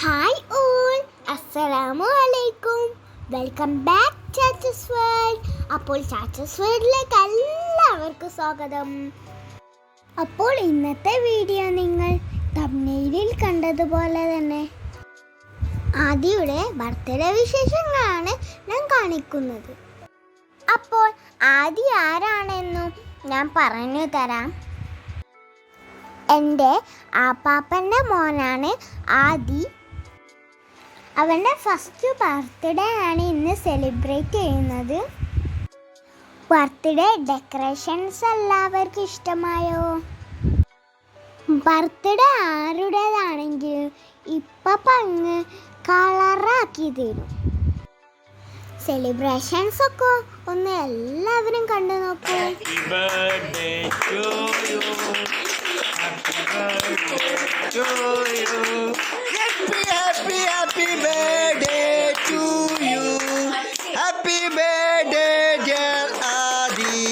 Hi all, അസ്സലാമു അലൈക്കും. Welcome back Chachas world. അപ്പോൾ ചാച്ചസ് വേൾഡിലേക്ക് എല്ലാവർക്കും സ്വാഗതം. അപ്പോൾ ഇന്നത്തെ വീഡിയോ നിങ്ങൾ തംബ്നെയിലിൽ കണ്ടതുപോലെ തന്നെ ആദിയുടെ ബർത്ത്ഡേ വിശേഷങ്ങളാണ് ഞാൻ കാണിക്കുന്നത്. അപ്പോൾ ആദി ആരാണെന്നും ഞാൻ പറഞ്ഞു തരാം. എൻ്റെ ആപ്പാപ്പൻ്റെ മോനാണ് ആദി. അവൻ്റെ ഫസ്റ്റ് ബർത്ത്ഡേ ആണ് ഇന്ന് സെലിബ്രേറ്റ് ചെയ്യുന്നത്. ബർത്ത്ഡേ ഡെക്കറേഷൻസ് എല്ലാവർക്കും ഇഷ്ടമായോ? ബർത്ത്ഡേ ആരുടേതാണെങ്കിലും ഇപ്പം അങ്ങ് കളറാക്കി തരും. സെലിബ്രേഷൻസ് ഒക്കെ ഒന്ന് എല്ലാവരും കണ്ടു നോക്കൂ. Happy birthday to you. Happy birthday, dear Adi.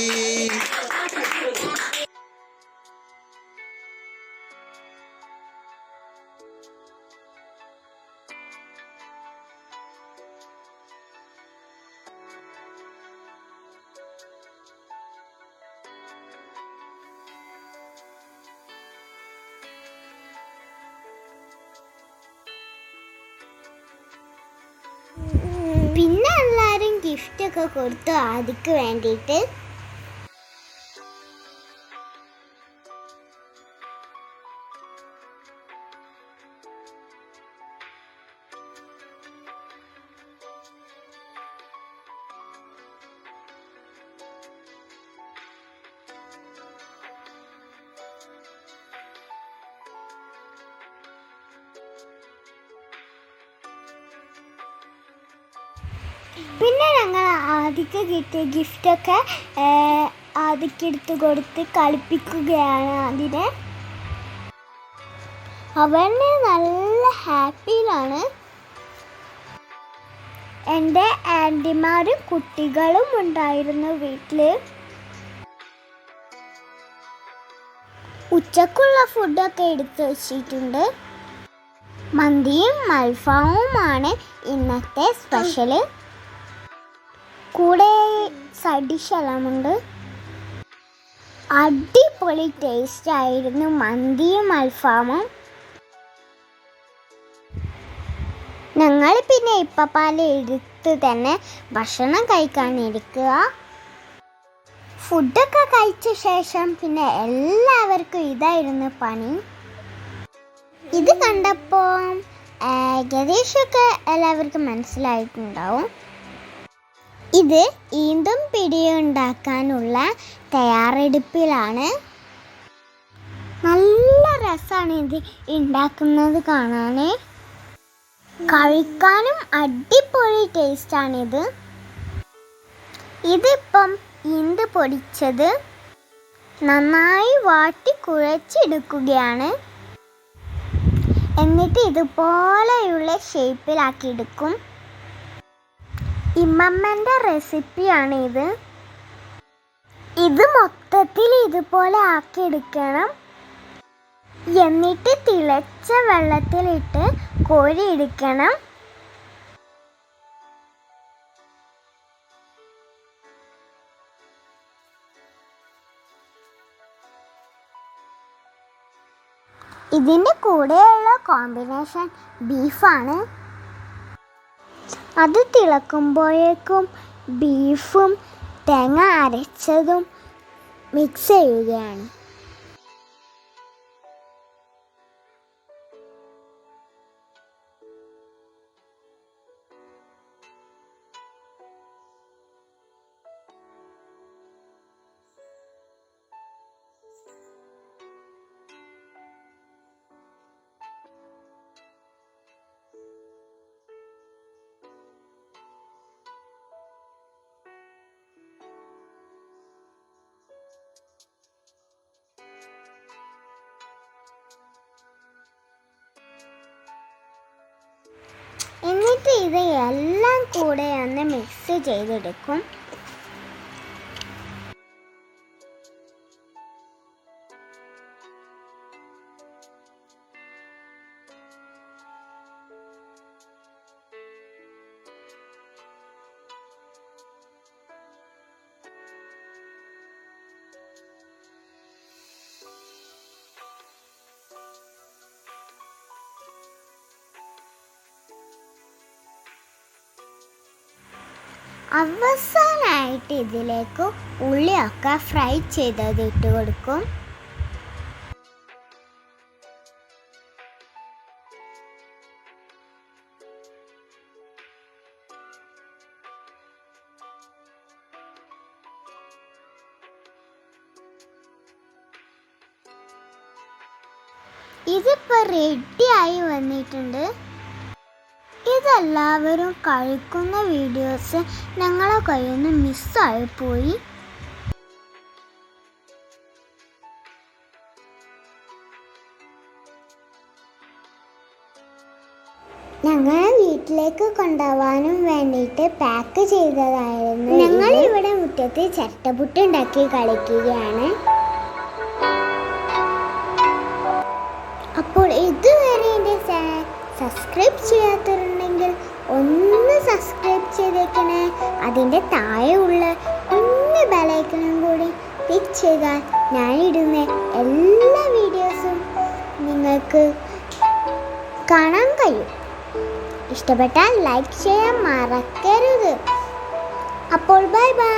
പിന്നെ എല്ലാവരും ഗിഫ്റ്റ് ഒക്കെ കൊടുത്തു ആദിക്ക് വേണ്ടിയിട്ട്. പിന്നെ ഞങ്ങൾ ആദിക്ക് കിട്ടിയ ഗിഫ്റ്റൊക്കെ ആദിക്കെടുത്ത് കൊടുത്ത് കളിപ്പിക്കുകയാണ് അതിനെ. അവന് നല്ല ഹാപ്പിയിലാണ്. എൻ്റെ ആൻറ്റിമാരും കുട്ടികളും ഉണ്ടായിരുന്നു വീട്ടിൽ. ഉച്ചക്കുള്ള ഫുഡൊക്കെ എടുത്ത് വെച്ചിട്ടുണ്ട്. മന്തിയും അൽഫാമുമാണ് ഇന്നത്തെ സ്പെഷ്യല്. കൂടെ സൈഡ് ഡിഷ് എല്ലാമുണ്ട്. അടിപൊളി ടേസ്റ്റ് ആയിരുന്നു മന്തിയും അൽഫാമും. ഞങ്ങൾ പിന്നെ ഇപ്പാല് എടുത്ത് തന്നെ ഭക്ഷണം കഴിക്കാനിരിക്കുക. ഫുഡൊക്കെ കഴിച്ച ശേഷം പിന്നെ എല്ലാവർക്കും ഇതായിരുന്നു പണി. ഇത് കണ്ടപ്പോൾ ഏകദേശമൊക്കെ എല്ലാവർക്കും മനസ്സിലായിട്ടുണ്ടാവും. ഇത് ഈന്തും പിടിയും ഉണ്ടാക്കാനുള്ള തയ്യാറെടുപ്പിലാണ്. നല്ല രസമാണ് ഇത് ഉണ്ടാക്കുന്നത് കാണാൻ. കഴിക്കാനും അടിപൊളി ടേസ്റ്റാണിത്. ഇതിപ്പം ഈന്ത് പൊടിച്ചത് നന്നായി വാട്ടി കുഴച്ചെടുക്കുകയാണ്. എന്നിട്ട് ഇതുപോലെയുള്ള ഷേപ്പിലാക്കി എടുക്കും. ഇമ്മമ്മൻ്റെ റെസിപ്പിയാണ് ഇത്. ഇത് മൊത്തത്തിൽ ഇതുപോലെ ആക്കിയെടുക്കണം. എന്നിട്ട് തിളച്ച വെള്ളത്തിലിട്ട് കോരിയെടുക്കണം. ഇതിൻ്റെ കൂടെയുള്ള കോമ്പിനേഷൻ ബീഫാണ്. അത് തിളക്കുമ്പോഴേക്കും ബീഫും തേങ്ങ അരച്ചതും മിക്സ് ചെയ്യുകയാണ്. എന്നിട്ട് ഇത് എല്ലാം കൂടെ ഒന്ന് മിക്സ് ചെയ്തെടുക്കും. അവസാനമായിട്ട് ഇതിലേക്ക് ഉള്ളിയൊക്കെ ഫ്രൈ ചെയ്തത് ഇട്ട് കൊടുക്കും. ഇതിപ്പോൾ റെഡിയായി വന്നിട്ടുണ്ട്. ഇതെല്ലാവരും കഴിക്കുന്ന വീഡിയോസ് ഞങ്ങളെ കയ്യിൽ നിന്ന് മിസ്സായി പോയി. ഞങ്ങളെ വീട്ടിലേക്ക് കൊണ്ടുപോകാനും വേണ്ടിയിട്ട് പാക്ക് ചെയ്തതായിരുന്നു. ഞങ്ങൾ ഇവിടെ മുറ്റത്ത് ചട്ടപുട്ട് ഉണ്ടാക്കി കളിക്കുകയാണ്. അപ്പോൾ ഇതുവരെ എൻ്റെ സബ്സ്ക്രൈബ് ചെയ്യാത്തവരുണ്ടെങ്കിൽ ഒന്ന് സബ്സ്ക്രൈബ് ചെയ്തേക്കണേ. അതിൻ്റെ താഴെയുള്ള കുഞ്ഞു ബെലൈക്കണും കൂടി ക്ലിക്ക് ചെയ്താൽ ഞാനിടുന്ന എല്ലാ വീഡിയോസും നിങ്ങൾക്ക് കാണാൻ കഴിയും. ഇഷ്ടപ്പെട്ടാൽ ലൈക്ക് ചെയ്യാൻ മറക്കരുത്. അപ്പോൾ ബൈ ബൈ.